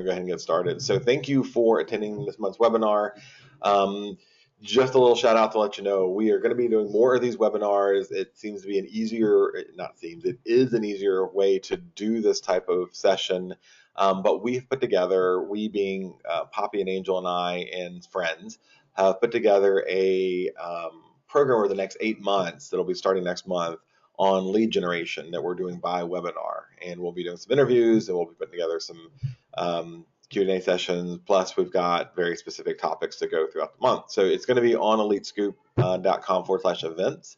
go ahead and get started. So thank you for attending this month's webinar. Just a little shout out to let you know, we are going to be doing more of these webinars. It seems to be it is an easier way to do this type of session. But we've put together, we being Poppy and Angel and I and friends, have put together a program over the next 8 months that'll be starting next month on lead generation that we're doing by webinar. And we'll be doing some interviews, and we'll be putting together some Q&A sessions, plus we've got very specific topics to go throughout the month. So it's going to be on elitescoop.com/events,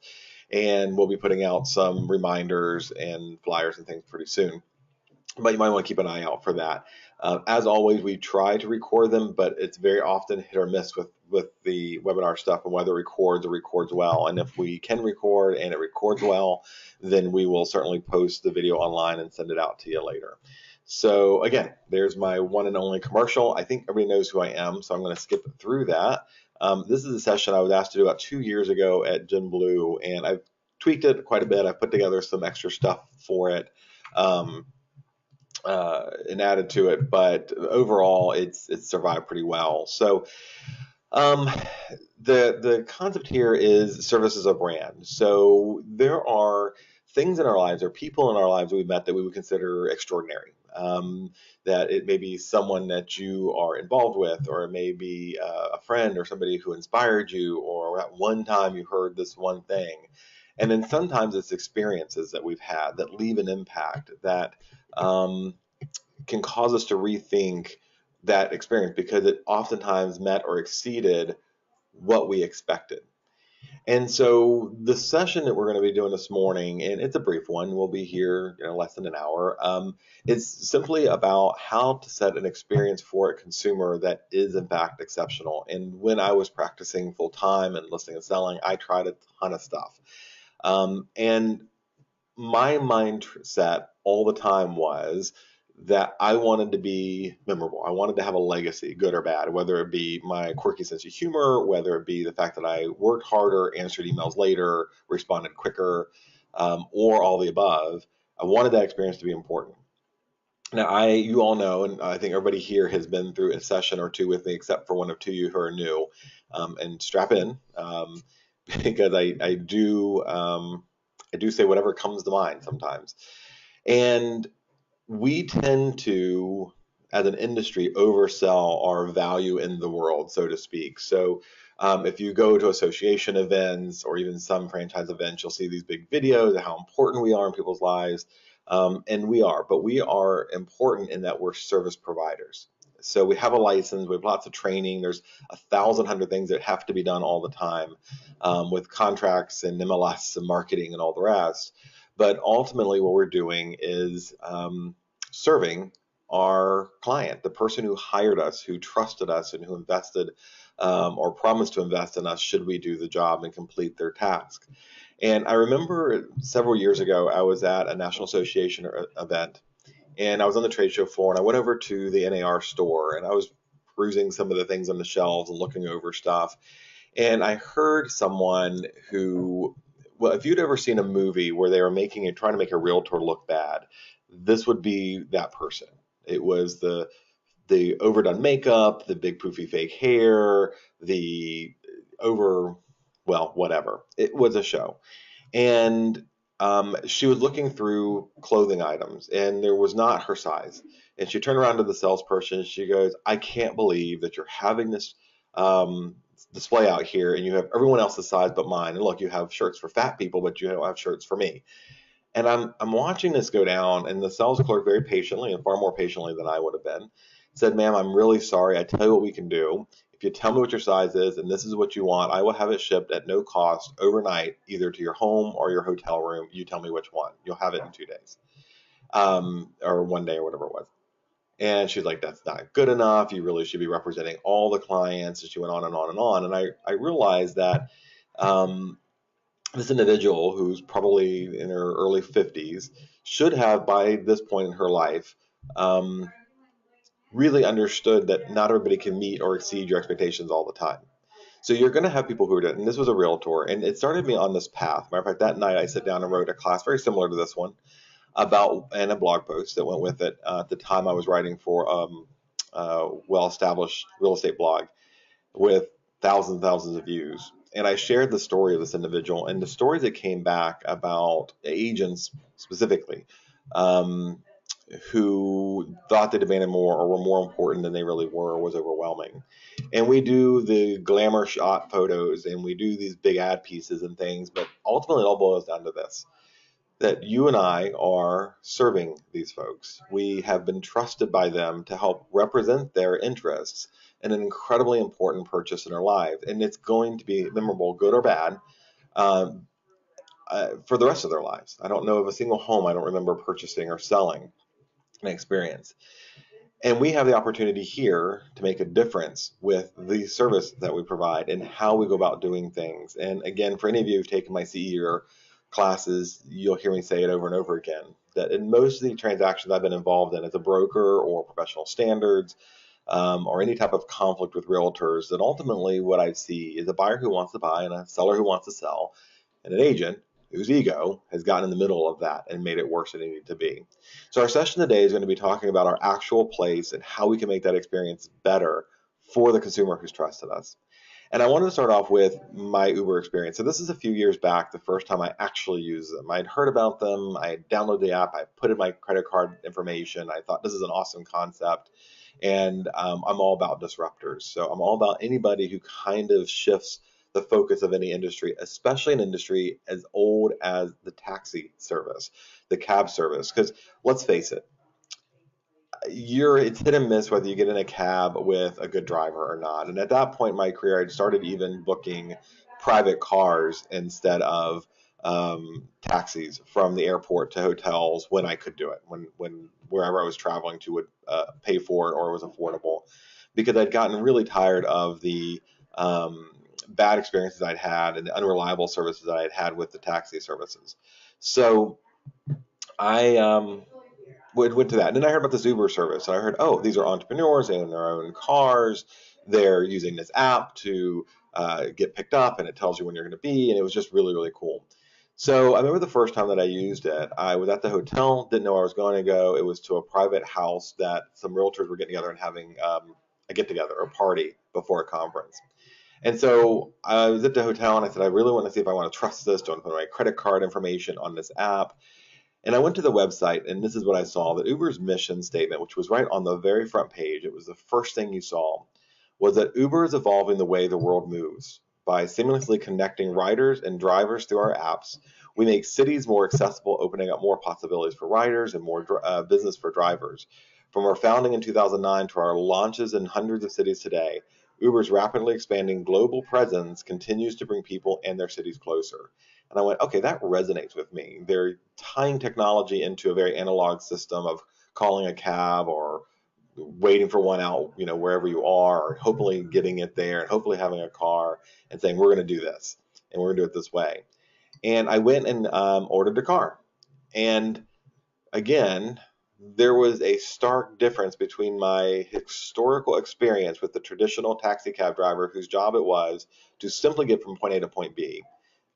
and we'll be putting out some reminders and flyers and things pretty soon. But you might want to keep an eye out for that. As always, we try to record them, but it's very often hit or miss with the webinar stuff and whether it records or records well. And if we can record and it records well, then we will certainly post the video online and send it out to you later. So again, there's my one and only commercial. I think everybody knows who I am, so I'm going to skip through that. This is a session I was asked to do about 2 years ago at Gen Blue, and I've tweaked it quite a bit. I've put together some extra stuff for it and added to it, but overall it's survived pretty well. So the concept here is service as a brand. So there are things in our lives, or people in our lives that we've met that we would consider extraordinary. That it may be someone that you are involved with, or it may be a friend or somebody who inspired you, or at one time you heard this one thing. And then sometimes it's experiences that we've had that leave an impact that can cause us to rethink that experience because it oftentimes met or exceeded what we expected. And so the session that we're going to be doing this morning, and it's a brief one, we'll be here less than an hour, is simply about how to set an experience for a consumer that is in fact exceptional. And when I was practicing full time and listening and selling, I tried a ton of stuff. And my mindset all the time was that I wanted to be memorable. I wanted to have a legacy, good or bad, whether it be my quirky sense of humor, whether it be the fact that I worked harder, answered emails later, responded quicker, or all the above. I wanted that experience to be important. Now, you all know, and I think everybody here has been through a session or two with me, except for one or two of you who are new, and strap in, because I do say whatever comes to mind sometimes. And we tend to, as an industry, oversell our value in the world, so to speak. So if you go to association events or even some franchise events, you'll see these big videos of how important we are in people's lives. And we are, but we are important in that we're service providers. So we have a license, we have lots of training, there's 1,100 things that have to be done all the time with contracts and MLS and marketing and all the rest. But ultimately what we're doing is serving our client, the person who hired us, who trusted us, and who invested or promised to invest in us should we do the job and complete their task. And I remember several years ago, I was at a National Association event, and I was on the trade show floor, and I went over to the NAR store, and I was perusing some of the things on the shelves and looking over stuff. And I heard someone who, well, if you'd ever seen a movie where they were trying to make a realtor look bad, this would be that person. It was the overdone makeup, the big poofy fake hair, whatever. It was a show. And she was looking through clothing items, and there was not her size. And she turned around to the salesperson. She goes, "I can't believe that you're having this display out here, and you have everyone else's size but mine. And look, you have shirts for fat people, but you don't have shirts for me." And I'm watching this go down, and the sales clerk, very patiently, and far more patiently than I would have been, said, "Ma'am, I'm really sorry. I tell you what we can do. If you tell me what your size is and this is what you want, I will have it shipped at no cost overnight, either to your home or your hotel room. You tell me which one. You'll have it in 2 days, or 1 day, or whatever it was." And she's like, "That's not good enough. You really should be representing all the clients." And she went on and on and on. And I realized that this individual, who's probably in her early 50s, should have, by this point in her life, really understood that not everybody can meet or exceed your expectations all the time. So you're going to have people who are doing it. And this was a realtor, and it started me on this path. Matter of fact, that night I sat down and wrote a class very similar to this one and a blog post that went with it. At the time I was writing for well-established real estate blog with thousands and thousands of views. And I shared the story of this individual and the stories that came back about agents specifically, um, who thought they demanded more or were more important than they really were, was overwhelming. And we do the glamour shot photos and we do these big ad pieces and things, but ultimately it all boils down to this: that you and I are serving these folks. We have been trusted by them to help represent their interests in an incredibly important purchase in their lives. And it's going to be memorable, good or bad, um, for the rest of their lives. I don't know of a single home I don't remember purchasing or selling an experience. And we have the opportunity here to make a difference with the service that we provide and how we go about doing things. And again, for any of you who've taken my CE classes, you'll hear me say it over and over again, that in most of the transactions I've been involved in as a broker or professional standards, or any type of conflict with realtors, that ultimately what I see is a buyer who wants to buy and a seller who wants to sell, and an agent whose ego has gotten in the middle of that and made it worse than it needed to be. So our session today is going to be talking about our actual place and how we can make that experience better for the consumer who's trusted us. And I wanted to start off with my Uber experience. So this is a few years back, the first time I actually used them. I'd heard about them, I downloaded the app, I put in my credit card information. I thought this is an awesome concept. And I'm all about disruptors. So I'm all about anybody who kind of shifts the focus of any industry, especially an industry as old as the taxi service, the cab service. Because let's face it, it's hit and miss whether you get in a cab with a good driver or not. And at that point in my career, I'd started even booking private cars instead of taxis from the airport to hotels when I could do it, when wherever I was traveling to would pay for it or it was affordable, because I'd gotten really tired of the bad experiences I'd had and the unreliable services that I'd had with the taxi services. So I went to that. And then I heard about this Uber service. And I heard, oh, these are entrepreneurs. They own their own cars. They're using this app to get picked up, and it tells you when you're going to be. And it was just really, really cool. So I remember the first time that I used it, I was at the hotel, didn't know where I was going to go. It was to a private house that some realtors were getting together and having a get together, a party before a conference. And so I was at the hotel and I said, I really want to see if I want to trust this. Do I want to put my credit card information on this app? And I went to the website, and this is what I saw: that Uber's mission statement, which was right on the very front page, it was the first thing you saw, was that Uber is evolving the way the world moves. By seamlessly connecting riders and drivers through our apps, we make cities more accessible, opening up more possibilities for riders and more business for drivers. From our founding in 2009 to our launches in hundreds of cities today, Uber's rapidly expanding global presence continues to bring people and their cities closer. And I went, okay, that resonates with me. They're tying technology into a very analog system of calling a cab or waiting for one out, wherever you are, or hopefully getting it there and hopefully having a car and saying, we're going to do this and we're going to do it this way. And I went and ordered a car. And again, there was a stark difference between my historical experience with the traditional taxi cab driver whose job it was to simply get from point A to point B,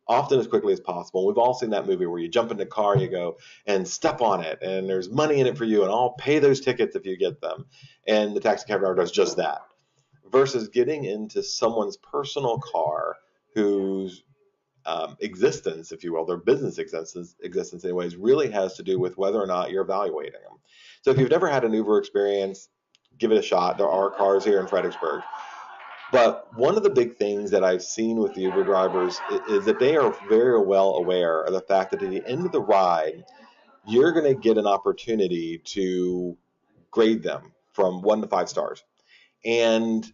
often as quickly as possible. We've all seen that movie where you jump in the car, you go and step on it, and there's money in it for you, and I'll pay those tickets if you get them. And the taxi cab driver does just that. Versus getting into someone's personal car whose existence, if you will, their business existence anyways, really has to do with whether or not you're evaluating them. So if you've never had an Uber experience, give it a shot. There are cars here in Fredericksburg. But one of the big things that I've seen with the Uber drivers is that they are very well aware of the fact that at the end of the ride, you're going to get an opportunity to grade them from 1 to 5 stars. And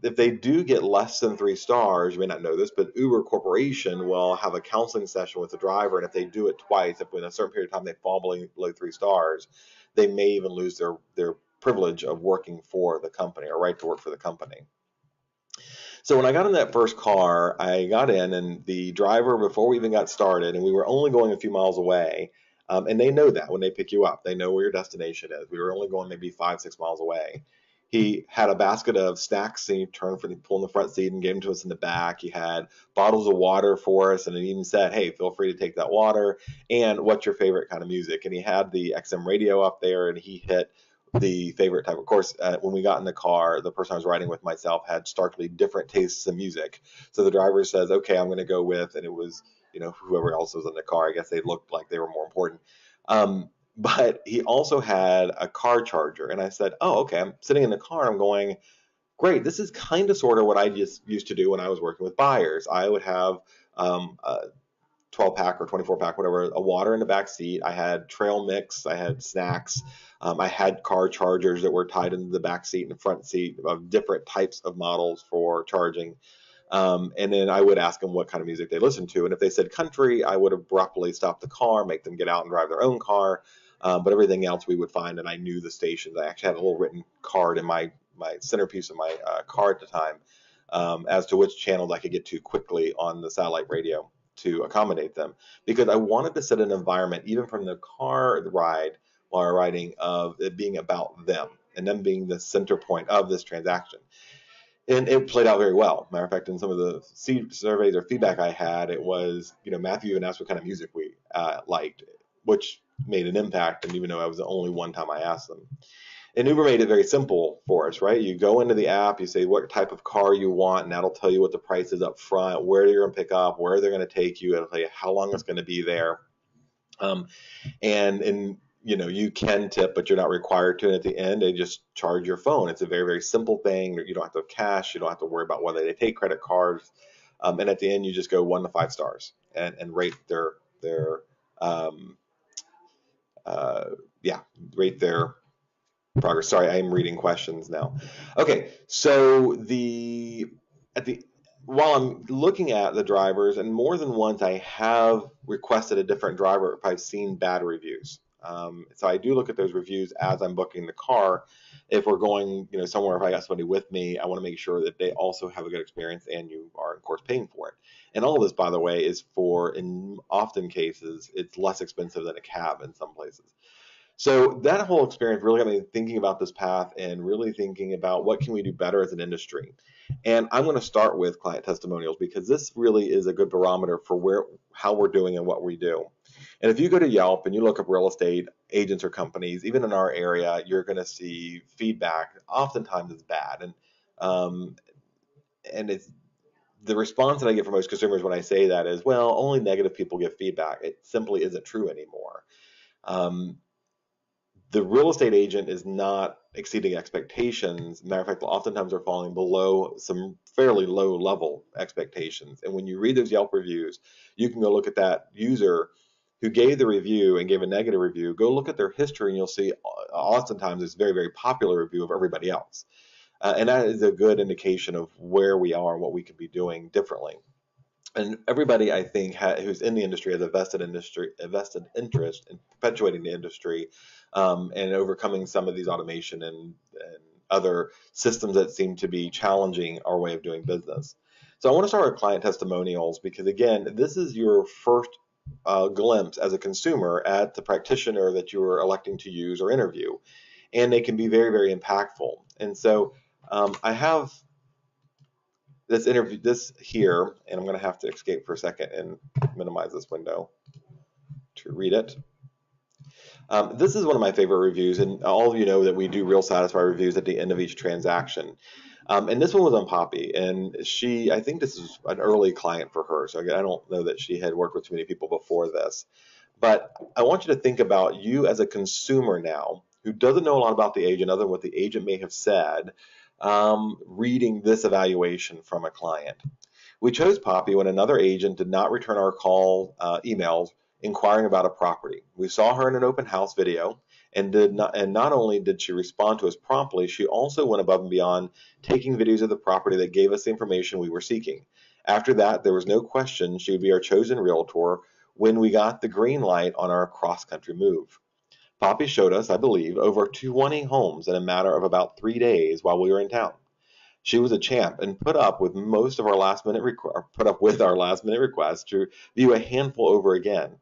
if they do get less than 3 stars, you may not know this, but Uber Corporation will have a counseling session with the driver. And if they do it twice, if in a certain period of time they fall below 3 stars, they may even lose their privilege of working for the company or right to work for the company. So when I got in that first car, I got in, and the driver, before we even got started, and we were only going a few miles away, and they know that when they pick you up, they know where your destination is. We were only going maybe 5, 6 miles away. He had a basket of snacks, and he turned for the pull in the front seat and gave them to us in the back. He had bottles of water for us, and he even said, "Hey, feel free to take that water. And what's your favorite kind of music?" And he had the XM radio up there, and he hit the favorite type. Of course, when we got in the car, the person I was riding with myself had starkly different tastes in music. So the driver says, "Okay, I'm going to go with," and it was, whoever else was in the car. I guess they looked like they were more important. But he also had a car charger, and I said, "Oh, okay." I'm sitting in the car. I'm going, "Great. This is kind of sort of what I just used to do when I was working with buyers. I would have a 12 pack or 24 pack, whatever, a water in the back seat. I had trail mix. I had snacks. I had car chargers that were tied into the back seat and the front seat of different types of models for charging. And then I would ask them what kind of music they listened to. And if they said country, I would abruptly stop the car, make them get out and drive their own car. But everything else we would find, and I knew the stations. I actually had a little written card in my centerpiece of my car at the time, as to which channels I could get to quickly on the satellite radio to accommodate them, because I wanted to set an environment, even from the car ride while riding, of it being about them and them being the center point of this transaction. And it played out very well. Matter of fact, in some of the surveys or feedback I had, it was, Matthew even asked what kind of music we liked, which made an impact. And even though I was the only one time I asked them, and Uber made it very simple for us, right? You go into the app, you say what type of car you want, and that'll tell you what the price is up front, where you're going to pick up, where they're going to take you, it'll tell you how long it's going to be there. And you can tip, but you're not required to. And at the end, they just charge your phone. It's a very, very simple thing. You don't have to have cash. You don't have to worry about whether they take credit cards. And at the end, you just go 1 to 5 stars and rate their um, rate their progress. Sorry, I am reading questions now. Okay, so while I'm looking at the drivers, and more than once I have requested a different driver if I've seen bad reviews. So I do look at those reviews as I'm booking the car. If we're going, somewhere, if I got somebody with me, I want to make sure that they also have a good experience, and you are, of course, paying for it. And all of this, by the way, is in often cases, it's less expensive than a cab in some places. So that whole experience really got me thinking about this path and really thinking about what can we do better as an industry. And I'm going to start with client testimonials, because this really is a good barometer for how we're doing and what we do. And if you go to Yelp and you look up real estate agents or companies, even in our area, you're going to see feedback. Oftentimes it's bad, and it's the response that I get from most consumers when I say that is, well, only negative people give feedback. It simply isn't true anymore. The real estate agent is not exceeding expectations. Matter of fact, oftentimes they're falling below some fairly low level expectations. And when you read those Yelp reviews, you can go look at that user who gave the review and gave a negative review. Go look at their history, and you'll see oftentimes it's a very, very popular review of everybody else. And that is a good indication of where we are and what we could be doing differently. And everybody, I think, who's in the industry has a vested interest in perpetuating the industry, and overcoming some of these automation and other systems that seem to be challenging our way of doing business. So I want to start with client testimonials, because again, this is your first glimpse as a consumer at the practitioner that you are electing to use or interview, and they can be very, very impactful. And so I have this here, and I'm going to have to escape for a second and minimize this window to read it. This is one of my favorite reviews, and all of you know that we do Real Satisfy reviews at the end of each transaction. And this one was on Poppy, and I think this is an early client for her, so I don't know that she had worked with too many people before this. But I want you to think about you as a consumer now, who doesn't know a lot about the agent other than what the agent may have said, reading this evaluation from a client. We chose Poppy when another agent did not return our emails inquiring about a property. We saw her in an open house video, and not only did she respond to us promptly, she also went above and beyond, taking videos of the property that gave us the information we were seeking. After that, there was no question she would be our chosen realtor when we got the green light on our cross-country move. Poppy showed us, I believe, over 20 homes in a matter of about 3 days while we were in town. She was a champ and put up with our last minute requests to view a handful over again.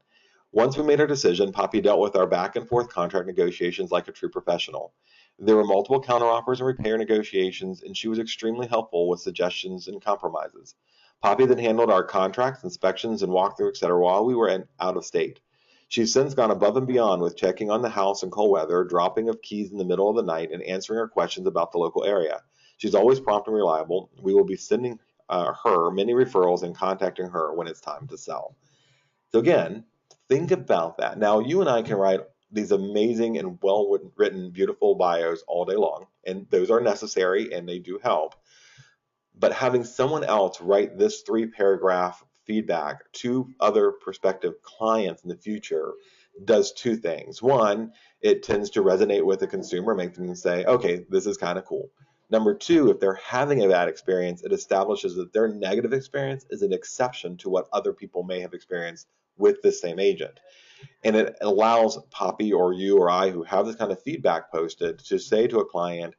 Once we made our decision, Poppy dealt with our back and forth contract negotiations like a true professional. There were multiple counteroffers and repair negotiations, and she was extremely helpful with suggestions and compromises. Poppy then handled our contracts, inspections, and walkthrough, etc., while we were out of state. She's since gone above and beyond with checking on the house in cold weather, dropping of keys in the middle of the night, and answering our questions about the local area. She's always prompt and reliable. We will be sending her many referrals and contacting her when it's time to sell. So again, think about that. Now, you and I can write these amazing and well written, beautiful bios all day long, and those are necessary and they do help. But having someone else write this 3 paragraph feedback to other prospective clients in the future does 2 things. One, it tends to resonate with the consumer, make them say, okay, this is kind of cool. Number two, if they're having a bad experience, it establishes that their negative experience is an exception to what other people may have experienced with the same agent. And it allows Poppy or you or I who have this kind of feedback posted to say to a client,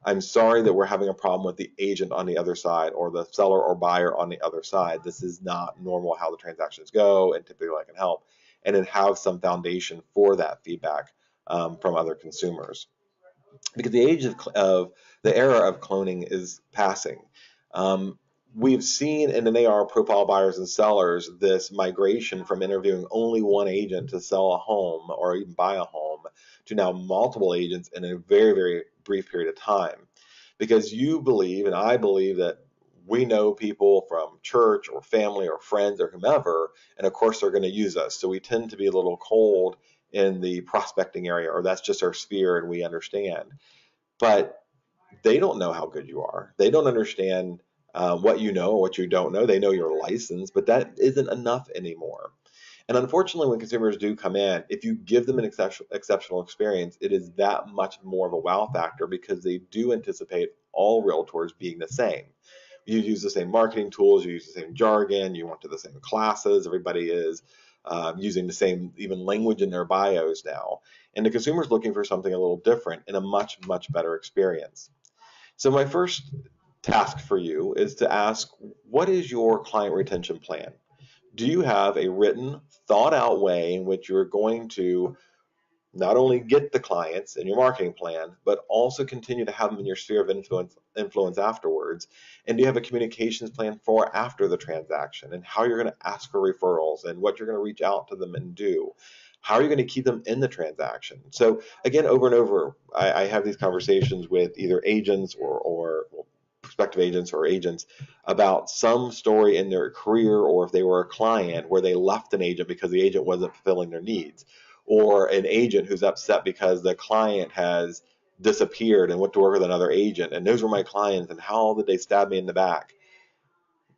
I'm sorry that we're having a problem with the agent on the other side or the seller or buyer on the other side. This is not normal how the transactions go, and typically I can help. And then have some foundation for that feedback from other consumers. Because the age of the era of cloning is passing. Um, we've seen in an AR profile buyers and sellers this migration from interviewing only one agent to sell a home or even buy a home to now multiple agents in a very, very brief period of time. Because you believe, and I believe, that we know people from church or family or friends or whomever, and of course they're going to use us. So we tend to be a little cold in the prospecting area, or that's just our sphere and we understand. But they don't know how good you are. They don't understand what you know or what you don't know. They know your license, but that isn't enough anymore. And unfortunately, when consumers do come in, if you give them an exceptional experience, it is that much more of a wow factor because they do anticipate all realtors being the same. You use the same marketing tools, you use the same jargon, you went to the same classes, everybody is using the same even language in their bios now. And the consumer is looking for something a little different and a much, much better experience. So my first task for you is to ask, what is your client retention plan? Do you have a written, thought out way in which you're going to not only get the clients in your marketing plan, but also continue to have them in your sphere of influence afterwards? And do you have a communications plan for after the transaction and how you're going to ask for referrals and what you're going to reach out to them and do? How are you going to keep them in the transaction? So again, over and over, I have these conversations with either agents or prospective agents or agents about some story in their career, or if they were a client where they left an agent because the agent wasn't fulfilling their needs, or an agent who's upset because the client has disappeared and went to work with another agent, and those were my clients, and how did they stab me in the back?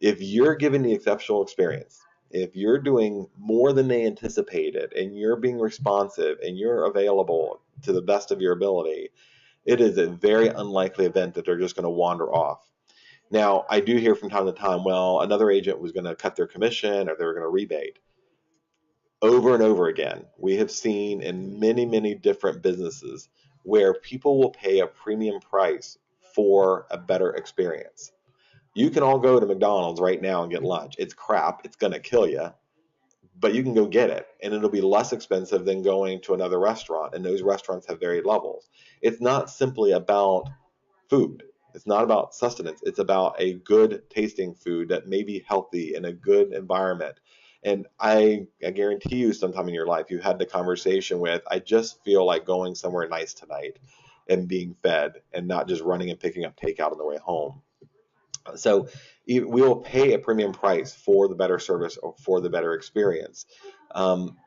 If you're giving the exceptional experience, if you're doing more than they anticipated, and you're being responsive and you're available to the best of your ability, it is a very unlikely event that they're just going to wander off. Now, I do hear from time to time, well, another agent was going to cut their commission or they were going to rebate. Over and over again, we have seen in many, many different businesses where people will pay a premium price for a better experience. You can all go to McDonald's right now and get lunch. It's crap. It's going to kill you, but you can go get it, and it'll be less expensive than going to another restaurant. And those restaurants have varied levels. It's not simply about food. It's not about sustenance. It's about a good tasting food that may be healthy in a good environment. And I guarantee you, sometime in your life, you had the conversation with, I just feel like going somewhere nice tonight and being fed and not just running and picking up takeout on the way home. So we will pay a premium price for the better service or for the better experience. Um,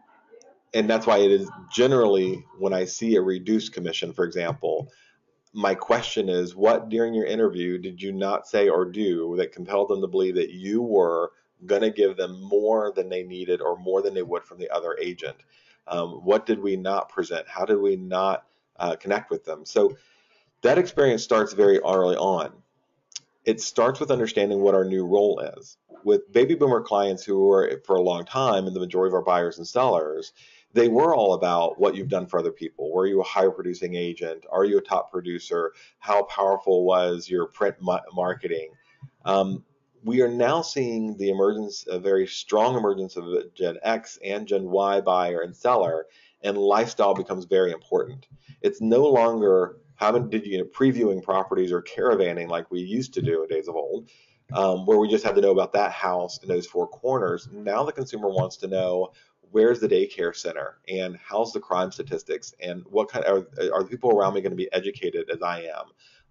and that's why it is generally, when I see a reduced commission, for example, my question is, what during your interview did you not say or do that compelled them to believe that you were going to give them more than they needed or more than they would from the other agent? What did we not present? How did we not connect with them? So that experience starts very early on. It starts with understanding what our new role is. With baby boomer clients who were for a long time, and the majority of our buyers and sellers, they were all about what you've done for other people. Were you a higher producing agent? Are you a top producer? How powerful was your print marketing? Um, we are now seeing the emergence, a very strong emergence of Gen X and Gen Y buyer and seller, and lifestyle becomes very important. It's no longer previewing properties or caravanning like we used to do in days of old, where we just had to know about that house and those 4 corners. Now the consumer wants to know, where's the daycare center, and how's the crime statistics, and what kind are the people around me going to be educated as I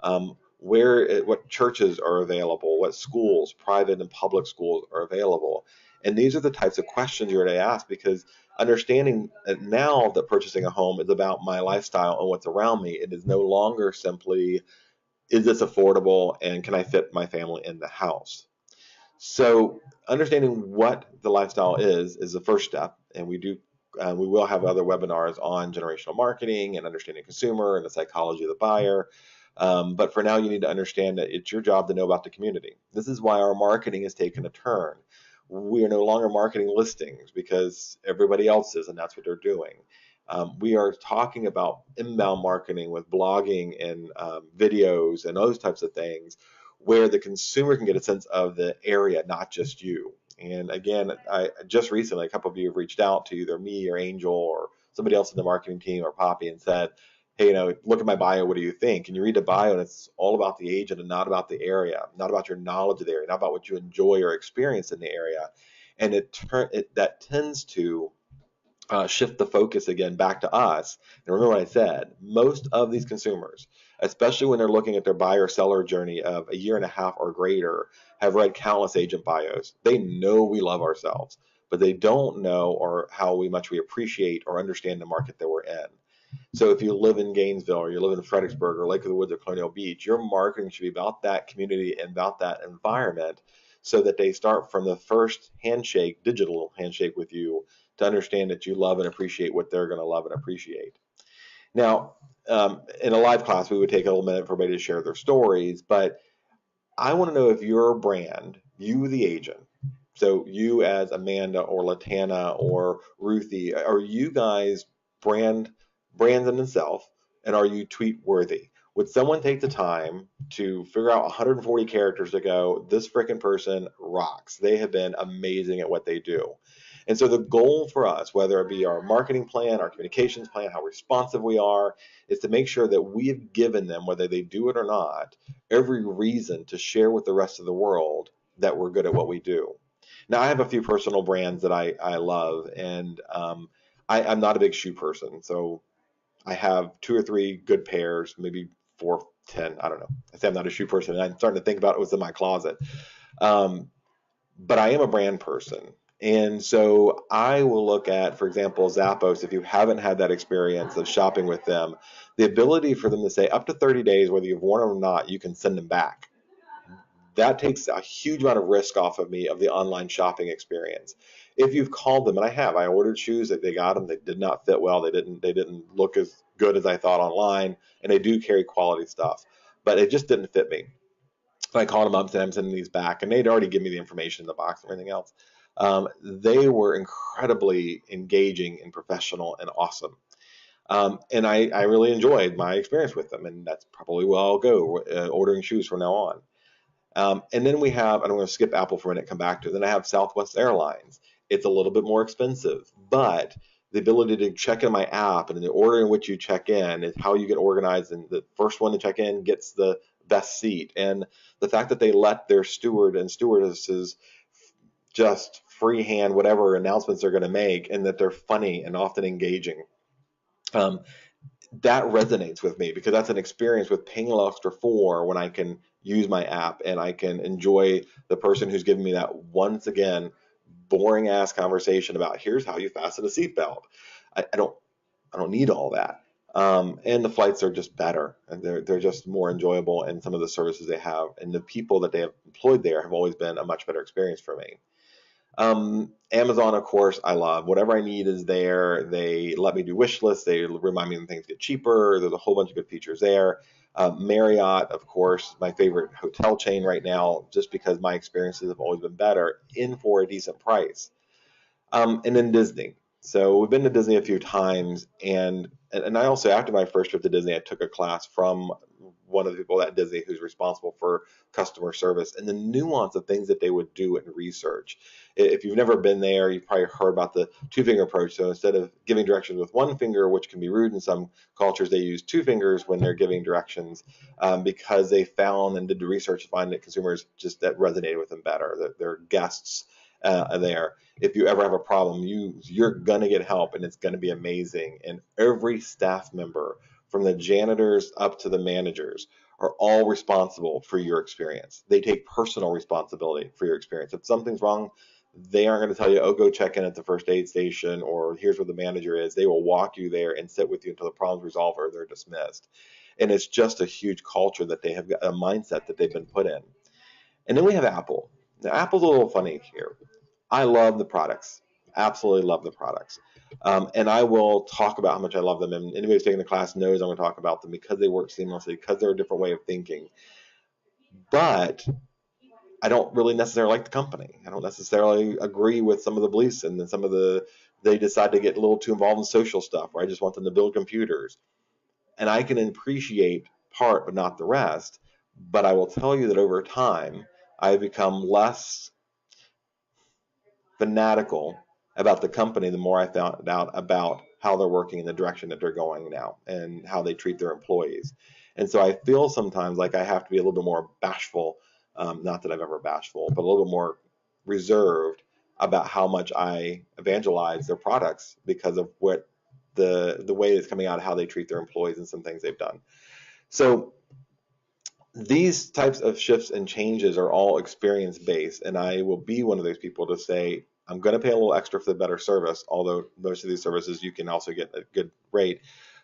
am? What churches are available, what schools, private and public schools are available. And these are the types of questions you're going to ask, because understanding that now that purchasing a home is about my lifestyle and what's around me, it is no longer simply, is this affordable and can I fit my family in the house? So understanding what the lifestyle is the first step, and we will have other webinars on generational marketing and understanding consumer and the psychology of the buyer. But for now, you need to understand that it's your job to know about the community. This is why our marketing has taken a turn. We are no longer marketing listings because everybody else is, and that's what they're doing. We are talking about inbound marketing with blogging and videos and those types of things, where the consumer can get a sense of the area, not just you. And again, I just recently, a couple of you have reached out to either me or Angel or somebody else in the marketing team or Poppy and said, hey, look at my bio, what do you think? And you read the bio and it's all about the agent and not about the area, not about your knowledge of the area, not about what you enjoy or experience in the area. And that tends to shift the focus again back to us. And remember what I said, most of these consumers, especially when they're looking at their buyer seller journey of a year and a half or greater, have read countless agent bios. They know we love ourselves, but they don't know or how much we appreciate or understand the market that we're in. So if you live in Gainesville or you live in Fredericksburg or Lake of the Woods or Colonial Beach, your marketing should be about that community and about that environment, so that they start from the first handshake, digital handshake with you, to understand that you love and appreciate what they're going to love and appreciate. Now, in a live class, we would take a little minute for everybody to share their stories, but I want to know if your brand, you the agent, so you as Amanda or Latana or Ruthie, are you guys brands in itself, and are you tweet worthy? Would someone take the time to figure out 140 characters to go, this freaking person rocks. They have been amazing at what they do. And so the goal for us, whether it be our marketing plan, our communications plan, how responsive we are, is to make sure that we have given them, whether they do it or not, every reason to share with the rest of the world that we're good at what we do. Now, I have a few personal brands that I love, and I'm not a big shoe person. So I have 2 or 3 good pairs, maybe 4, 10, I don't know. I say I'm not a shoe person, and I'm starting to think about what's in my closet. Um, but I am a brand person. And so I will look at, for example, Zappos. If you haven't had that experience of shopping with them, the ability for them to say up to 30 days, whether you've worn them or not, you can send them back. That takes a huge amount of risk off of me of the online shopping experience. If you've called them, and I have, I ordered shoes that they got them, they did not fit well, they didn't look as good as I thought online, and they do carry quality stuff, but it just didn't fit me. I called them up, said I'm sending these back, and they'd already given me the information in the box and everything else. They were incredibly engaging and professional and awesome. And I really enjoyed my experience with them, and that's probably where I'll go ordering shoes from now on. And then we have, and I'm going to skip Apple for a minute, come back to it. Then I have Southwest Airlines. It's a little bit more expensive, but the ability to check in my app and the order in which you check in is how you get organized. And the first one to check in gets the best seat. And the fact that they let their steward and stewardesses just freehand whatever announcements they're going to make, and that they're funny and often engaging. Um, that resonates with me, because that's an experience with paying a little extra for, when I can use my app and I can enjoy the person who's giving me that, once again, boring ass conversation about here's how you fasten a seatbelt. I don't need all that. And the flights are just better, and they're just more enjoyable, and some of the services they have and the people that they have employed there have always been a much better experience for me. Amazon, of course, I love. Whatever I need is there. They let me do wish lists. They remind me when things get cheaper. There's a whole bunch of good features there. Marriott, of course, my favorite hotel chain right now, just because my experiences have always been better in for a decent price. And then Disney. So we've been to Disney a few times, and I also, after my first trip to Disney, I took a class from one of the people at Disney who's responsible for customer service and the nuance of things that they would do in research. If you've never been there, you've probably heard about the 2-finger approach. So instead of giving directions with 1 finger, which can be rude in some cultures, they use 2 fingers when they're giving directions, because they found and did the research to find that consumers just that resonated with them better, that their guests there. If you ever have a problem, you're gonna get help, and it's gonna be amazing. And every staff member, from the janitors up to the managers, are all responsible for your experience. They take personal responsibility for your experience. If something's wrong, they aren't going to tell you, oh, go check in at the first aid station, or here's where the manager is. They will walk you there and sit with you until the problem's resolved or they're dismissed. And it's just a huge culture that they have got, a mindset that they've been put in. And then we have Apple. Now, Apple's a little funny here. I love the products, absolutely love the products. And I will talk about how much I love them. And anybody who's taking the class knows I'm going to talk about them because they work seamlessly, because they're a different way of thinking. But I don't really necessarily like the company. I don't necessarily agree with some of the beliefs, and then they decide to get a little too involved in social stuff, where I just want them to build computers. And I can appreciate part, but not the rest. But I will tell you that over time, I've become less fanatical about the company the more I found out about how they're working and the direction that they're going now and how they treat their employees. And so I feel sometimes like I have to be a little bit more bashful, not that I've ever bashful, but a little bit more reserved about how much I evangelize their products because of what the way it's coming out, how they treat their employees and some things they've done. So these types of shifts and changes are all experience based, and I will be one of those people to say I'm going to pay a little extra for the better service, although most of these services you can also get a good rate.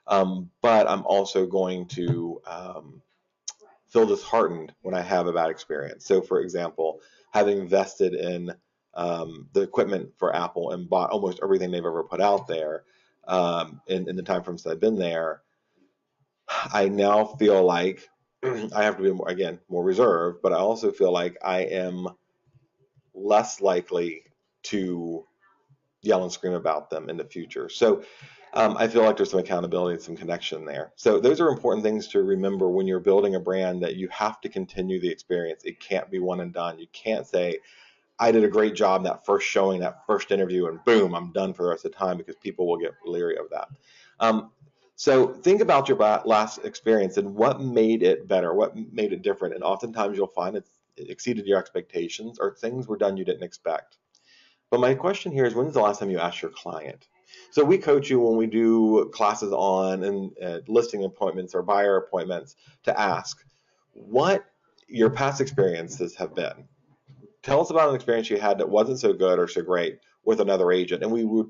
But I'm also going to feel disheartened when I have a bad experience. So, for example, having invested in the equipment for Apple and bought almost everything they've ever put out there in the time frames that I've been there, I now feel like I have to be more, again, more reserved, but I also feel like I am less likely to yell and scream about them in the future. So I feel like there's some accountability and some connection there. So those are important things to remember when you're building a brand, that you have to continue the experience. It can't be one and done. You can't say, I did a great job in that first showing, that first interview, and boom, I'm done for the rest of the time, because people will get leery of that. So think about your last experience and what made it better, what made it different. And oftentimes you'll find it exceeded your expectations, or things were done you didn't expect. But my question here is, when's the last time you asked your client? So we coach you when we do classes on and listing appointments or buyer appointments to ask what your past experiences have been. Tell us about an experience you had that wasn't so good or so great with another agent. And we would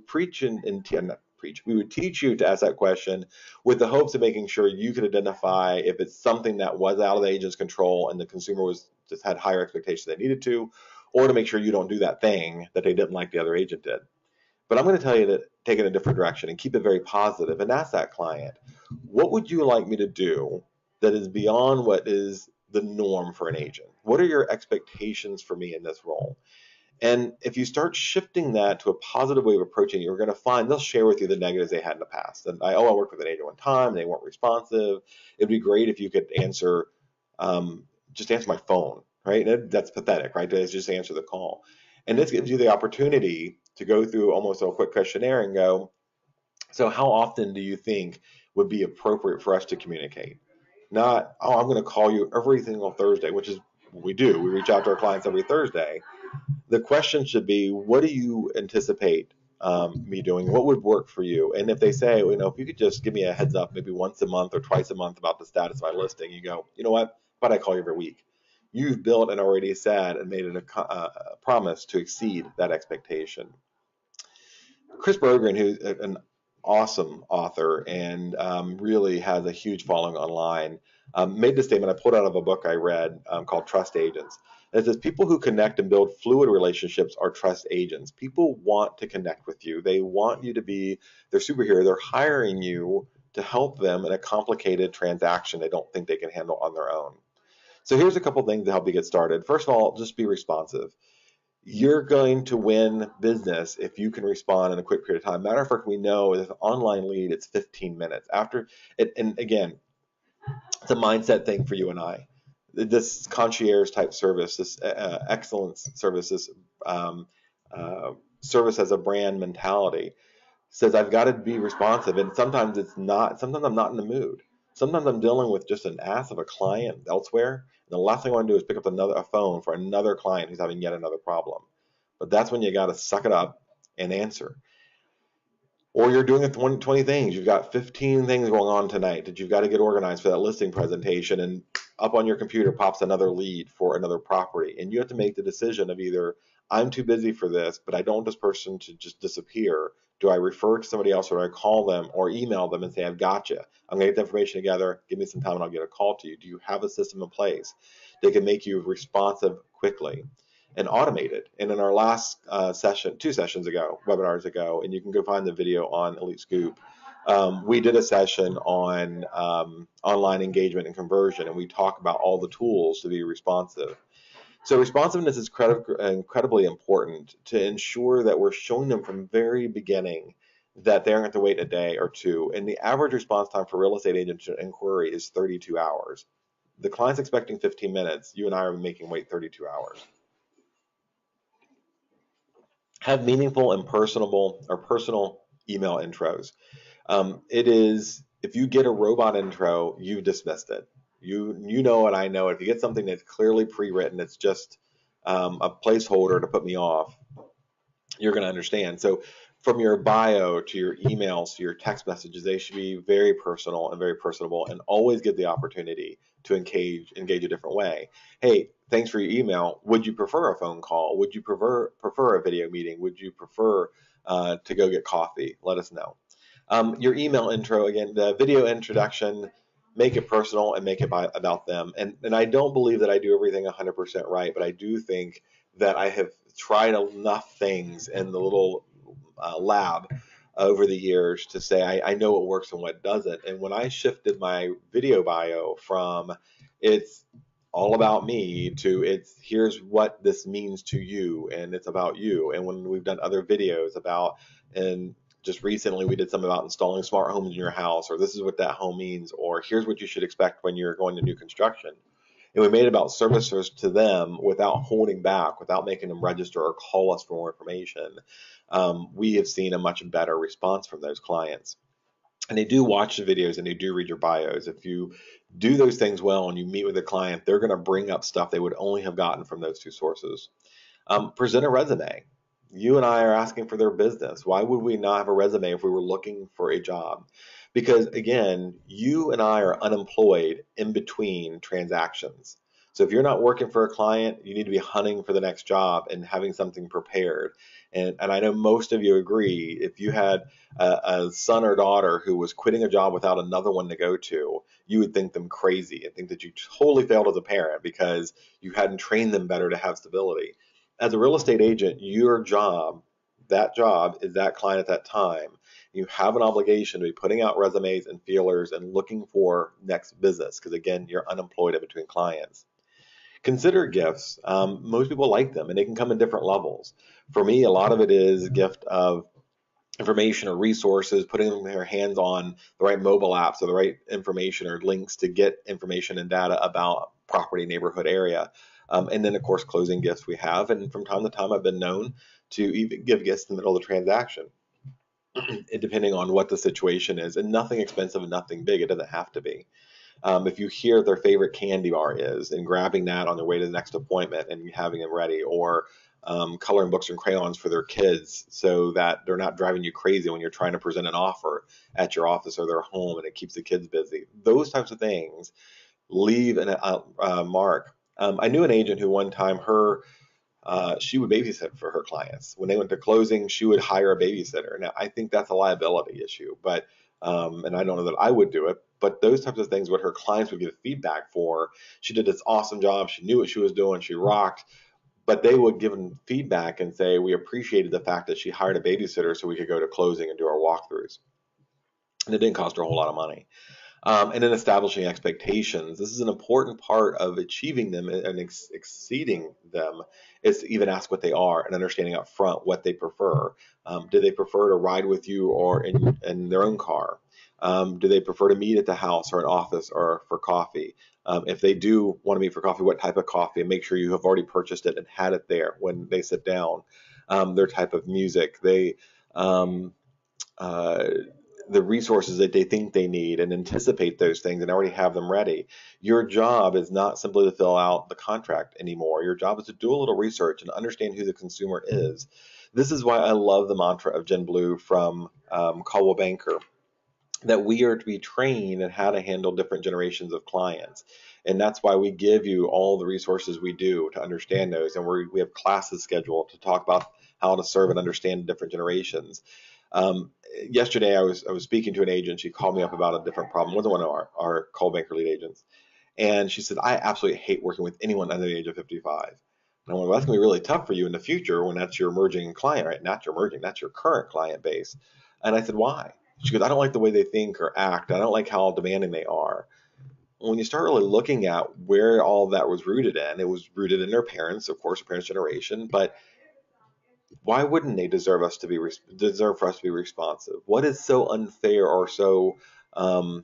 we would teach you to ask that question with the hopes of making sure you could identify if it's something that was out of the agent's control and the consumer was just had higher expectations they needed to, or to make sure you don't do that thing that they didn't like the other agent did. But I'm going to tell you to take it a different direction and keep it very positive and ask that client, what would you like me to do that is beyond what is the norm for an agent? What are your expectations for me in this role? And if you start shifting that to a positive way of approaching it, you're going to find they'll share with you the negatives they had in the past. And I worked with an agent one time, and they weren't responsive. It'd be great if you could just answer my phone, right? That's pathetic, right? Just answer the call. And this gives you the opportunity to go through almost a quick questionnaire and go, so how often do you think would be appropriate for us to communicate? Not, oh, I'm going to call you every single Thursday, which is what we do. We reach out to our clients every Thursday. The question should be, what do you anticipate me doing? What would work for you? And if they say, if you could just give me a heads up, maybe once a month or twice a month about the status of my listing, you go, you know what? But I call you every week. You've built and already said and made it a promise to exceed that expectation. Chris Berggren, who's an awesome author and really has a huge following online, made the statement I pulled out of a book I read called Trust Agents. It says people who connect and build fluid relationships are trust agents. People want to connect with you. They want you to be their superhero. They're hiring you to help them in a complicated transaction they don't think they can handle on their own. So here's a couple things to help you get started. First of all, just be responsive. You're going to win business if you can respond in a quick period of time. Matter of fact, we know if an online lead, it's 15 minutes after it. And again, it's a mindset thing for you and I. This concierge type service, this excellence service, this service as a brand mentality says I've got to be responsive. And sometimes it's not, sometimes I'm not in the mood. Sometimes I'm dealing with just an ass of a client elsewhere. And the last thing I want to do is pick up a phone for another client who's having yet another problem. but that's when you got to suck it up and answer. Or you're doing 20 things. You've got 15 things going on tonight that you've got to get organized for that listing presentation, and up on your computer pops another lead for another property. And you have to make the decision of either I'm too busy for this, but I don't want this person to just disappear. Do I refer to somebody else, or do I call them or email them and say, I've got you. I'm going to get the information together. Give me some time and I'll get a call to you. Do you have a system in place that can make you responsive quickly and automated? And in our last session, 2 sessions ago, webinars ago, and you can go find the video on Elite Scoop, we did a session on online engagement and conversion, and we talk about all the tools to be responsive. So responsiveness is incredibly important to ensure that we're showing them from the very beginning that they don't have to wait a day or two. And the average response time for real estate agent inquiry is 32 hours. The client's expecting 15 minutes. You and I are making wait 32 hours. Have meaningful and personal email intros. It is, if you get a robot intro, you've dismissed it. You know it, I know it. If you get something that's clearly pre-written, it's just a placeholder to put me off, you're going to understand. So from your bio to your emails to your text messages, they should be very personal and very personable, and always give the opportunity to engage a different way. Hey, thanks for your email. Would you prefer a phone call? Would you prefer a video meeting? Would you prefer to go get coffee? Let us know. Your email intro, again, the video introduction, make it personal and make it about them. And I don't believe that I do everything 100% right, but I do think that I have tried enough things in the little lab over the years to say I know what works and what doesn't. And when I shifted my video bio from it's all about me to it's here's what this means to you and it's about you. And when we've done other videos about, and just recently we did something about installing smart homes in your house, or this is what that home means, or here's what you should expect when you're going to new construction. And we made it about services to them without holding back, without making them register or call us for more information. We have seen a much better response from those clients. And they do watch the videos and they do read your bios. If you do those things well and you meet with a client, they're going to bring up stuff they would only have gotten from those 2 sources. Present a resume. You and I are asking for their business. Why would we not have a resume if we were looking for a job? Because again, you and I are unemployed in between transactions. So if you're not working for a client, you need to be hunting for the next job and having something prepared. And I know most of you agree, if you had a son or daughter who was quitting a job without another one to go to, you would think them crazy and think that you totally failed as a parent because you hadn't trained them better to have stability. As a real estate agent, your job, that job is that client at that time. You have an obligation to be putting out resumes and feelers and looking for next business because, again, you're unemployed in between clients. Consider gifts. Most people like them and they can come in different levels. For me, a lot of it is a gift of information or resources, putting their hands on the right mobile apps or the right information or links to get information and data about property, neighborhood, area. And then, of course, closing gifts we have. And from time to time, I've been known to even give gifts in the middle of the transaction, depending on what the situation is. And nothing expensive and nothing big. It doesn't have to be. If you hear their favorite candy bar is and grabbing that on their way to the next appointment and having it ready, or coloring books and crayons for their kids so that they're not driving you crazy when you're trying to present an offer at your office or their home and it keeps the kids busy. Those types of things leave a mark. I knew an agent who one time she would babysit for her clients. When they went to closing, she would hire a babysitter. Now, I think that's a liability issue, but and I don't know that I would do it, but those types of things, what her clients would give feedback for, she did this awesome job. She knew what she was doing. She rocked. But they would give them feedback and say, we appreciated the fact that she hired a babysitter so we could go to closing and do our walkthroughs. And it didn't cost her a whole lot of money. And then establishing expectations. This is an important part of achieving them and exceeding them, is to even ask what they are and understanding up front what they prefer. Do they prefer to ride with you or in their own car? Do they prefer to meet at the house or an office or for coffee? If they do want to meet for coffee, what type of coffee? And make sure you have already purchased it and had it there when they sit down. Their type of music. They the resources that they think they need and anticipate those things and already have them ready. Your job is not simply to fill out the contract anymore. Your job is to do a little research and understand who the consumer is. This is why I love the mantra of Jen Blue from Coldwell Banker, that we are to be trained in how to handle different generations of clients. And that's why we give you all the resources we do to understand those. And we have classes scheduled to talk about how to serve and understand different generations. Yesterday, I was speaking to an agent. She called me up about a different problem. Wasn't one of our Coldwell Banker lead agents. And she said, I absolutely hate working with anyone under the age of 55. And I went, well, that's going to be really tough for you in the future when that's your emerging client, right? Not your emerging, that's your current client base. And I said, why? She goes, I don't like the way they think or act. I don't like how demanding they are. When you start really looking at where all that was rooted in, it was rooted in their parents, of course, their parents' generation. But why wouldn't they deserve for us to be responsive? What is so unfair or so um,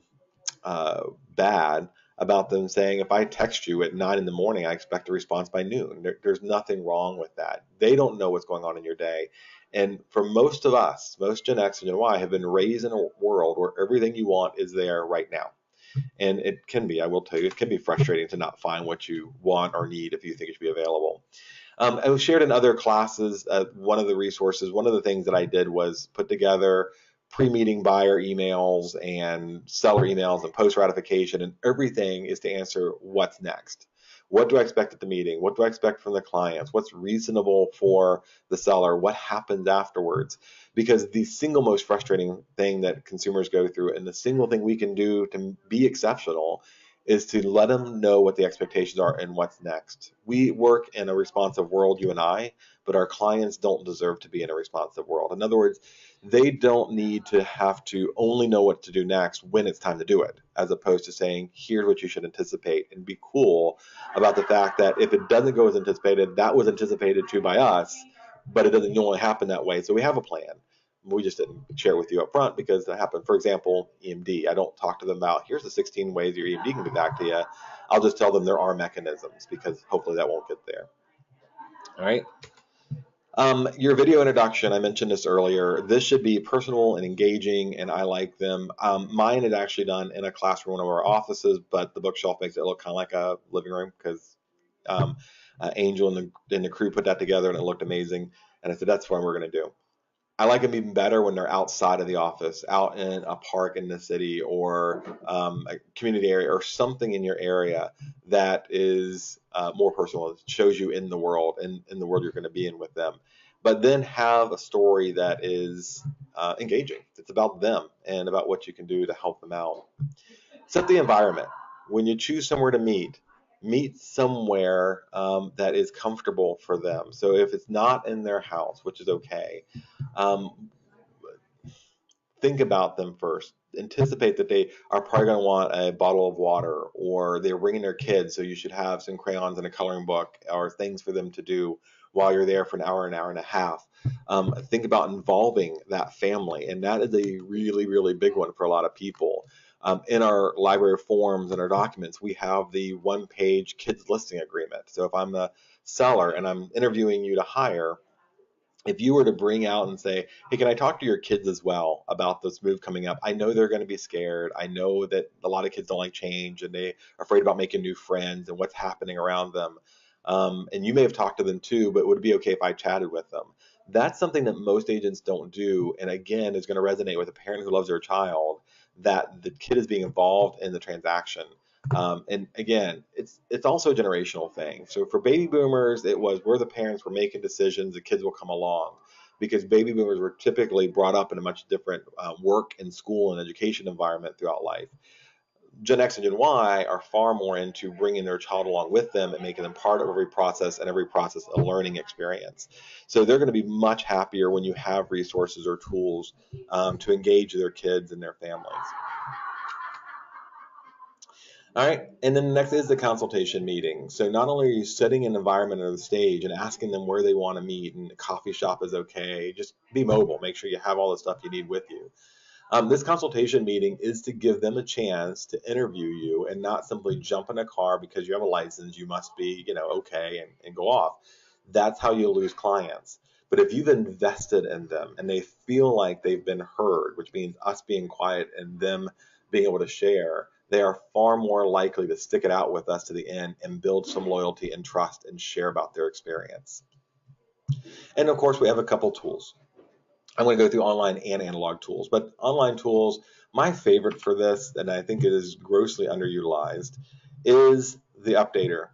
bad about them saying, if I text you at 9 in the morning, I expect a response by noon? There's nothing wrong with that. They don't know what's going on in your day. And for most of us, most Gen X and Gen Y have been raised in a world where everything you want is there right now. And it can be, I will tell you, it can be frustrating to not find what you want or need if you think it should be available. I was shared in other classes. One of the resources, one of the things that I did was put together pre-meeting buyer emails and seller emails and post ratification, and everything is to answer what's next. What do I expect at the meeting? What do I expect from the clients? What's reasonable for the seller? What happens afterwards? Because the single most frustrating thing that consumers go through, and the single thing we can do to be exceptional, is to let them know what the expectations are and what's next. We work in a responsive world, you and I, but our clients don't deserve to be in a responsive world. In other words, they don't need to have to only know what to do next when it's time to do it, as opposed to saying, here's what you should anticipate, and be cool about the fact that if it doesn't go as anticipated, that was anticipated to by us, but it doesn't normally happen that way. So we have a plan. We just didn't share with you up front because that happened. For example, EMD. I don't talk to them about, here's the 16 ways your EMD can get back to you. I'll just tell them there are mechanisms, because hopefully that won't get there. All right. Your video introduction, I mentioned this earlier. This should be personal and engaging, and I like them. Mine is actually done in a classroom in one of our offices, but the bookshelf makes it look kind of like a living room because Angel and the crew put that together, and it looked amazing. And I said, that's what we're going to do. I like them even better when they're outside of the office, out in a park in the city, or a community area, or something in your area that is more personal. It shows you in the world, and in the world you're going to be in with them. But then have a story that is engaging. It's about them and about what you can do to help them out. Set the environment. When you choose somewhere to meet somewhere that is comfortable for them. So if it's not in their house, which is okay, um, think about them first. Anticipate that they are probably going to want a bottle of water, or they're bringing their kids, so you should have some crayons and a coloring book or things for them to do while you're there for an hour and a half. Think about involving that family, and that is a really, really big one for a lot of people. In our library forms and our documents, we have the one-page kids listing agreement. So if I'm the seller and I'm interviewing you to hire, if you were to bring out and say, hey, can I talk to your kids as well about this move coming up? I know they're going to be scared. I know that a lot of kids don't like change, and they are afraid about making new friends and what's happening around them. And you may have talked to them too, but would it be okay if I chatted with them? That's something that most agents don't do. And again, is going to resonate with a parent who loves their child, that the kid is being involved in the transaction. And again, it's also a generational thing. So for baby boomers, it was, we're the parents, we're making decisions, the kids will come along, because baby boomers were typically brought up in a much different work and school and education environment throughout life. Gen X and Gen Y are far more into bringing their child along with them and making them part of every process, and every process a learning experience. So they're going to be much happier when you have resources or tools to engage their kids and their families. All right, and then the next is the consultation meeting. So not only are you setting an environment or the stage and asking them where they want to meet, and a coffee shop is okay, just be mobile, make sure you have all the stuff you need with you. This consultation meeting is to give them a chance to interview you, and not simply jump in a car because you have a license, you must be, okay, and go off. That's how you lose clients. But if you've invested in them and they feel like they've been heard, which means us being quiet and them being able to share, they are far more likely to stick it out with us to the end and build some loyalty and trust and share about their experience. And of course, we have a couple tools. I'm going to go through online and analog tools, but online tools, my favorite for this, and I think it is grossly underutilized, is the Updater.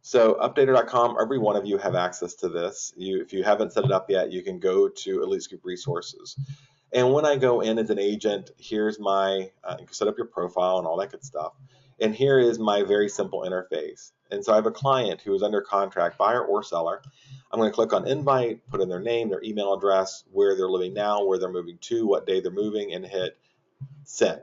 So updater.com, every one of you have access to this. If you haven't set it up yet, you can go to Elite Scoop Resources. And when I go in as an agent, here's my, set up your profile and all that good stuff. And here is my very simple interface. And so I have a client who is under contract, buyer or seller. I'm going to click on invite, put in their name, their email address, where they're living now, where they're moving to, what day they're moving, and hit send.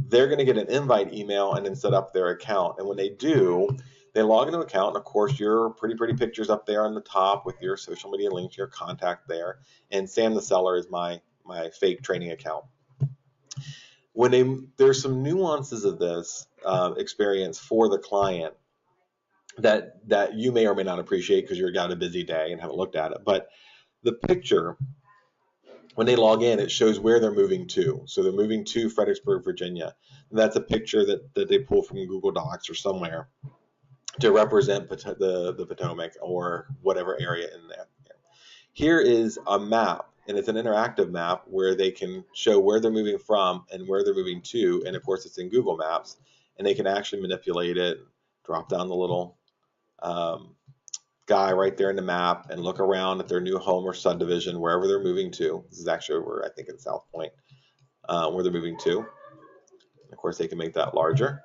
They're going to get an invite email and then set up their account. And when they do, they log into an account, and of course, your pretty pictures up there on the top with your social media links, your contact there. And Sam the Seller is my fake training account. There's some nuances of this experience for the client that you may or may not appreciate because you've got a busy day and haven't looked at it. But the picture, when they log in, it shows where they're moving to. So they're moving to Fredericksburg, Virginia. And that's a picture that they pull from Google Docs or somewhere to represent the Potomac or whatever area in there. Here is a map, and it's an interactive map where they can show where they're moving from and where they're moving to, and of course it's in Google Maps, and they can actually manipulate it, drop down the little guy right there in the map and look around at their new home or subdivision, wherever they're moving to. This is actually over, I think, in South Point, where they're moving to. Of course, they can make that larger.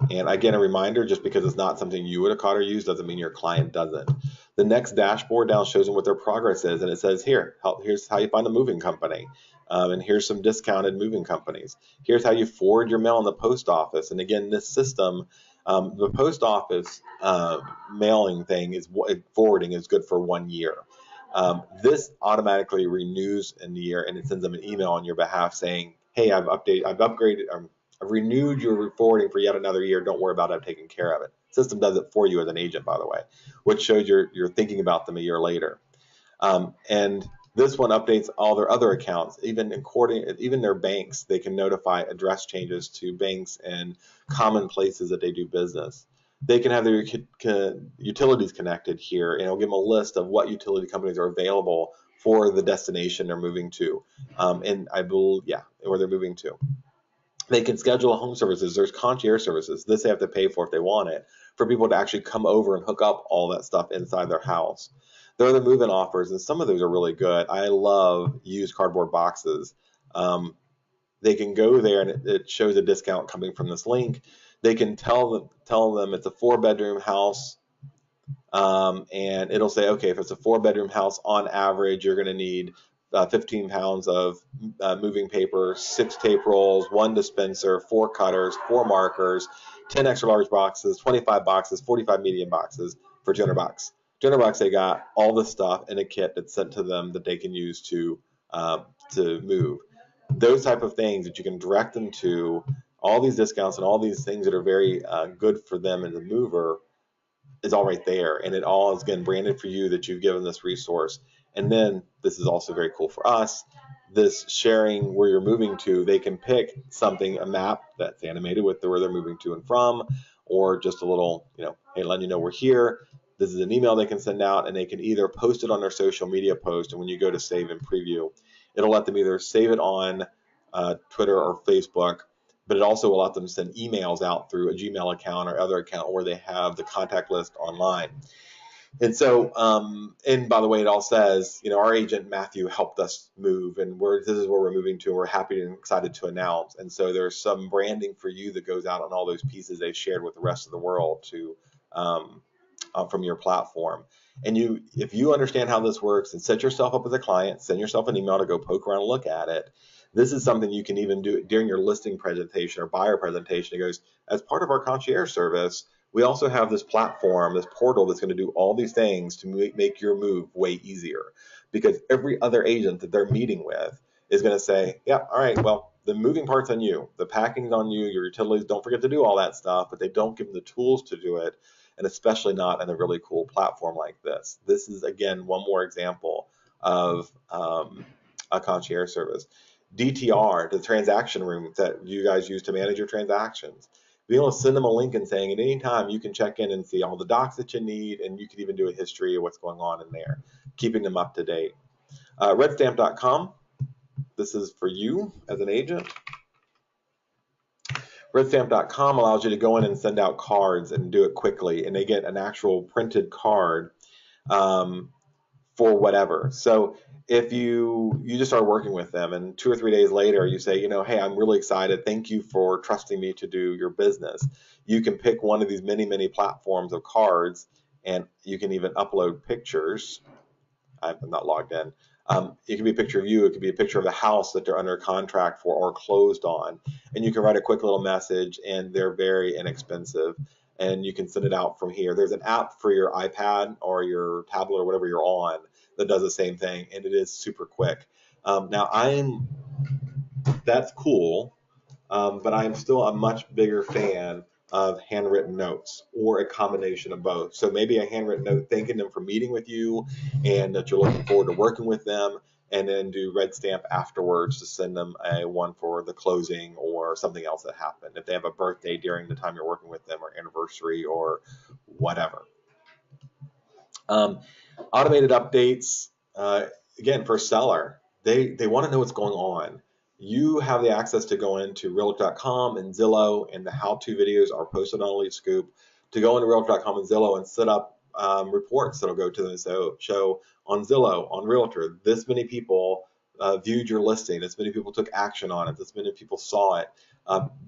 And again, a reminder, just because it's not something you would have caught or used doesn't mean your client doesn't. The next dashboard down shows them what their progress is, and it says here's how you find a moving company, and here's some discounted moving companies. Here's how you forward your mail in the post office. And again, this system, the post office mailing thing is forwarding is good for 1 year. This automatically renews in the year, and it sends them an email on your behalf saying, "Hey, I've upgraded." I've renewed your forwarding for yet another year. Don't worry about it. I've taken care of it. The system does it for you as an agent, by the way, which shows you're thinking about them a year later. And this one updates all their other accounts, even their banks. They can notify address changes to banks and common places that they do business. They can have their utilities connected here, and it'll give them a list of what utility companies are available for the destination they're moving to, and I believe, where they're moving to. They can schedule home services. There's concierge services. This they have to pay for if they want it, for people to actually come over and hook up all that stuff inside their house. There are the move-in offers, and some of those are really good. I love used cardboard boxes. They can go there, and it shows a discount coming from this link. They can tell them it's a 4-bedroom house, and it'll say, okay, if it's a 4-bedroom house, on average, you're going to need 15 pounds of moving paper, 6 tape rolls, 1 dispenser, 4 cutters, 4 markers, 10 extra large boxes, 25 boxes, 45 medium boxes for $200. $200, they got all the stuff in a kit that's sent to them that they can use to move. Those type of things that you can direct them to, all these discounts and all these things that are very good for them as a mover, is all right there, and it all is, again, branded for you that you've given this resource. And then this is also very cool for us, this sharing where you're moving to. They can pick something, a map that's animated with where they're moving to and from, or just a little, hey, letting you know we're here. This is an email they can send out, and they can either post it on their social media post, and when you go to save and preview, it'll let them either save it on Twitter or Facebook, but it also will let them send emails out through a Gmail account or other account where they have the contact list online. And so, and by the way, it all says, our agent Matthew helped us move, and this is where we're moving to, and we're happy and excited to announce. And so there's some branding for you that goes out on all those pieces they've shared with the rest of the world to from your platform. And if you understand how this works and set yourself up as a client, send yourself an email to go poke around and look at it. This is something you can even do during your listing presentation or buyer presentation. It goes, as part of our concierge service, we also have this platform, this portal that's going to do all these things to make your move way easier. Because every other agent that they're meeting with is going to say, yeah, all right, well, the moving part's on you, the packing's on you, your utilities, don't forget to do all that stuff, but they don't give them the tools to do it. and especially not in a really cool platform like this. This is, again, one more example of a concierge service. DTR, the transaction room that you guys use to manage your transactions. Being able to send them a link and saying at any time you can check in and see all the docs that you need, and you can even do a history of what's going on in there, keeping them up to date. Redstamp.com, this is for you as an agent. Redstamp.com allows you to go in and send out cards and do it quickly, and they get an actual printed card for whatever. So if you just start working with them and 2 or 3 days later you say, hey, I'm really excited, thank you for trusting me to do your business, you can pick one of these many platforms of cards, and you can even upload pictures. I'm not logged in. It can be a picture of you, it could be a picture of the house that they're under contract for or closed on, and you can write a quick little message, and they're very inexpensive, and you can send it out from here. There's an app for your iPad or your tablet or whatever you're on that does the same thing, and it is super quick. That's cool, but I'm still a much bigger fan of handwritten notes or a combination of both. So maybe a handwritten note thanking them for meeting with you and that you're looking forward to working with them, and then do red stamp afterwards to send them a one for the closing or something else that happened. If they have a birthday during the time you're working with them, or anniversary or whatever. Automated updates, again, for seller, they want to know what's going on. You have the access to go into Realtor.com and Zillow, and the how-to videos are posted on Elite Scoop, to go into Realtor.com and Zillow and set up reports that'll go to them. So show on Zillow, on Realtor, this many people viewed your listing, this many people took action on it, this many people saw it.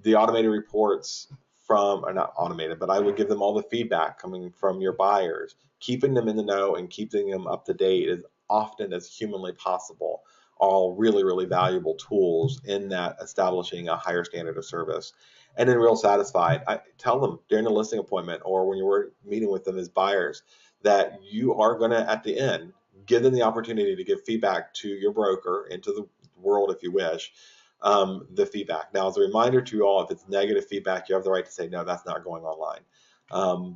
The automated reports are not automated, but I would give them all the feedback coming from your buyers, keeping them in the know and keeping them up to date as often as humanly possible, all really valuable tools in that establishing a higher standard of service. And then Real Satisfied, I tell them during the listing appointment or when you're meeting with them as buyers that you are going to, at the end, give them the opportunity to give feedback to your broker, into the world if you wish, the feedback. Now, as a reminder to you all, if it's negative feedback, you have the right to say, no, that's not going online.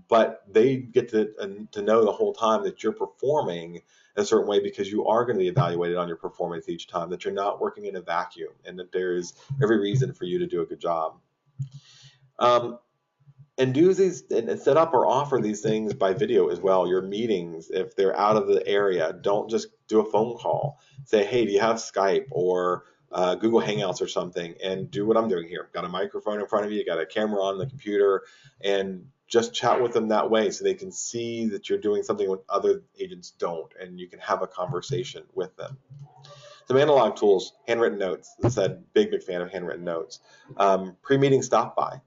But they get to know the whole time that you're performing a certain way, because you are going to be evaluated on your performance each time, that you're not working in a vacuum, and that there's every reason for you to do a good job. And do these and set up or offer these things by video as well. Your meetings, if they're out of the area, don't just do a phone call. Say, hey, do you have Skype or Google Hangouts or something? And do what I'm doing here. Got a microphone in front of you, got a camera on the computer, and just chat with them that way so they can see that you're doing something when other agents don't, and you can have a conversation with them. Some analog tools, handwritten notes. As I said, big fan of handwritten notes. Pre-meeting stop by.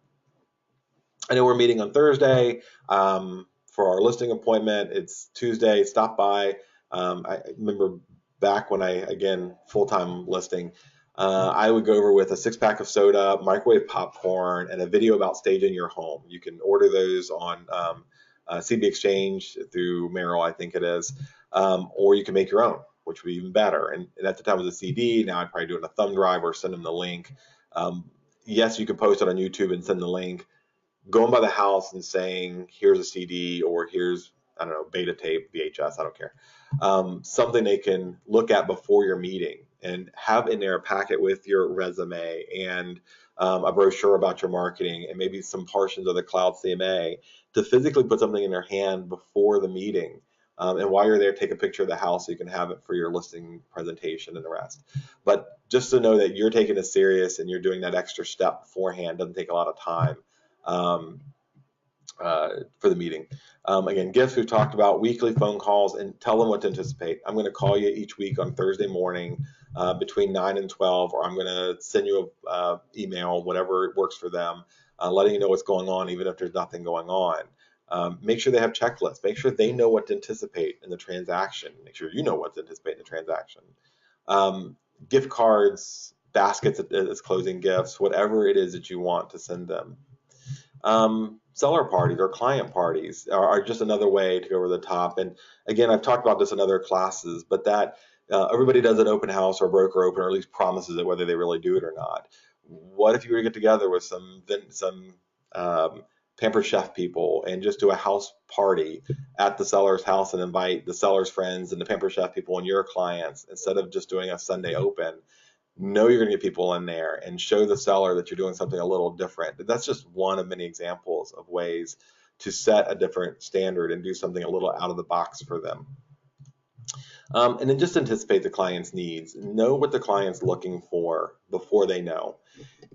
I know we're meeting on Thursday for our listing appointment. It's Tuesday. Stop by. I remember back when again, full-time listing, I would go over with a 6-pack of soda, microwave popcorn, and a video about staging your home. You can order those on CB Exchange through Merrill, I think it is, or you can make your own, which would be even better. And at the time it was a CD. Now I'd probably do it in a thumb drive or send them the link. Yes, you can post it on YouTube and send the link. Going by the house and saying, here's a CD, or here's, I don't know, beta tape, VHS, I don't care. Something they can look at before your meeting, and have in there a packet with your resume and a brochure about your marketing, and maybe some portions of the Cloud CMA, to physically put something in their hand before the meeting. And while you're there, take a picture of the house so you can have it for your listing presentation and the rest. But just to know that you're taking it serious and you're doing that extra step beforehand, doesn't take a lot of time for the meeting. Again, gifts we've talked about, weekly phone calls, and tell them what to anticipate. I'm going to call you each week on Thursday morning between 9 and 12, or I'm going to send you an email, whatever works for them, letting you know what's going on, even if there's nothing going on. Make sure they have checklists. Make sure they know what to anticipate in the transaction. Make sure you know what to anticipate in the transaction. Gift cards, baskets as closing gifts, whatever it is that you want to send them. Seller parties or client parties are just another way to go over the top. And again, I've talked about this in other classes, but that everybody does an open house or broker open, or at least promises it, whether they really do it or not. What if you were to get together with some Pampered Chef people and just do a house party at the seller's house and invite the seller's friends and the Pampered Chef people and your clients instead of just doing a Sunday open. Know you're going to get people in there and show the seller that you're doing something a little different. That's just one of many examples of ways to set a different standard and do something a little out of the box for them. And then just anticipate the client's needs. Know what the client's looking for before they know.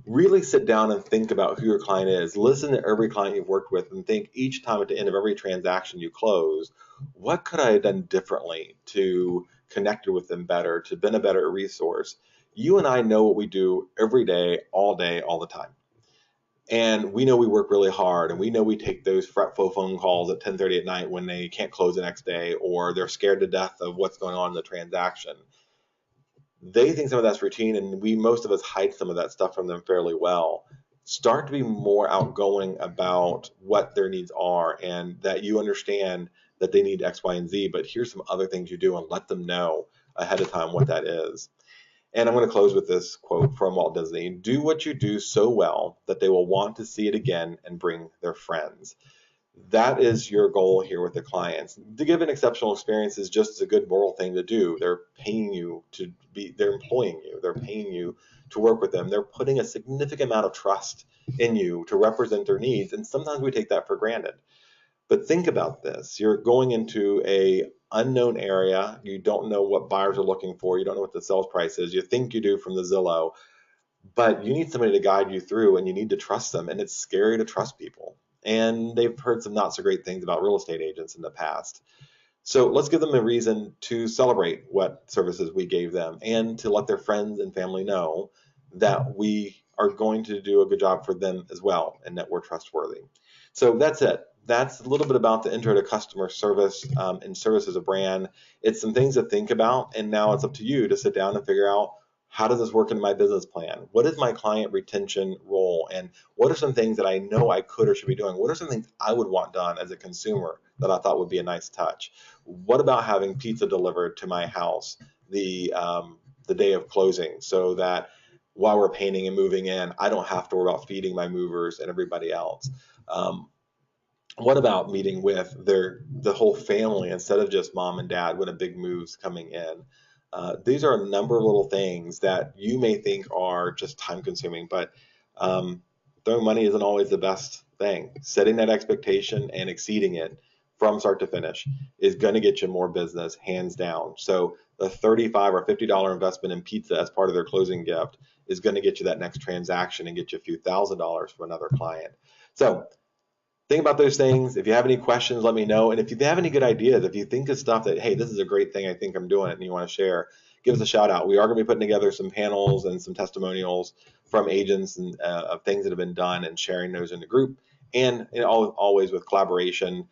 Really sit down and think about who your client is. Listen to every client you've worked with and think each time at the end of every transaction you close, what could I have done differently to connect with them better, to been a better resource? You and I know what we do every day, all the time. And we know we work really hard, and we know we take those fretful phone calls at 10:30 at night when they can't close the next day, or they're scared to death of what's going on in the transaction. They think some of that's routine, and most of us hide some of that stuff from them fairly well. Start to be more outgoing about what their needs are, and that you understand that they need X, Y, and Z, but here's some other things you do, and let them know ahead of time what that is. And I'm going to close with this quote from Walt Disney: "Do what you do so well that they will want to see it again and bring their friends." That is your goal here with the clients. To give an exceptional experience is just a good moral thing to do. They're paying you to be, they're employing you, they're paying you to work with them. They're putting a significant amount of trust in you to represent their needs. And sometimes we take that for granted. But think about this. You're going into a unknown area. You don't know what buyers are looking for. You don't know what the sales price is. You think you do from the Zillow, but you need somebody to guide you through, and you need to trust them. And it's scary to trust people. And they've heard some not so great things about real estate agents in the past. So let's give them a reason to celebrate what services we gave them and to let their friends and family know that we are going to do a good job for them as well and that we're trustworthy. So that's it. That's a little bit about the intro to customer service and service as a brand. It's some things to think about, and now it's up to you to sit down and figure out, how does this work in my business plan? What is my client retention role? And what are some things that I know I could or should be doing? What are some things I would want done as a consumer that I thought would be a nice touch? What about having pizza delivered to my house the day of closing, so that while we're painting and moving in, I don't have to worry about feeding my movers and everybody else? What about meeting with the whole family instead of just mom and dad when a big move's coming in? These are a number of little things that you may think are just time consuming, but throwing money isn't always the best thing. Setting that expectation and exceeding it from start to finish is going to get you more business, hands down. So the $35 or $50 investment in pizza as part of their closing gift is going to get you that next transaction and get you a few $1,000s from another client. So think about those things. If you have any questions, let me know. And if you have any good ideas, if you think of stuff that, hey, this is a great thing, I think I'm doing it, and you want to share, give us a shout out. We are going to be putting together some panels and some testimonials from agents and of things that have been done and sharing those in the group. And always with collaboration.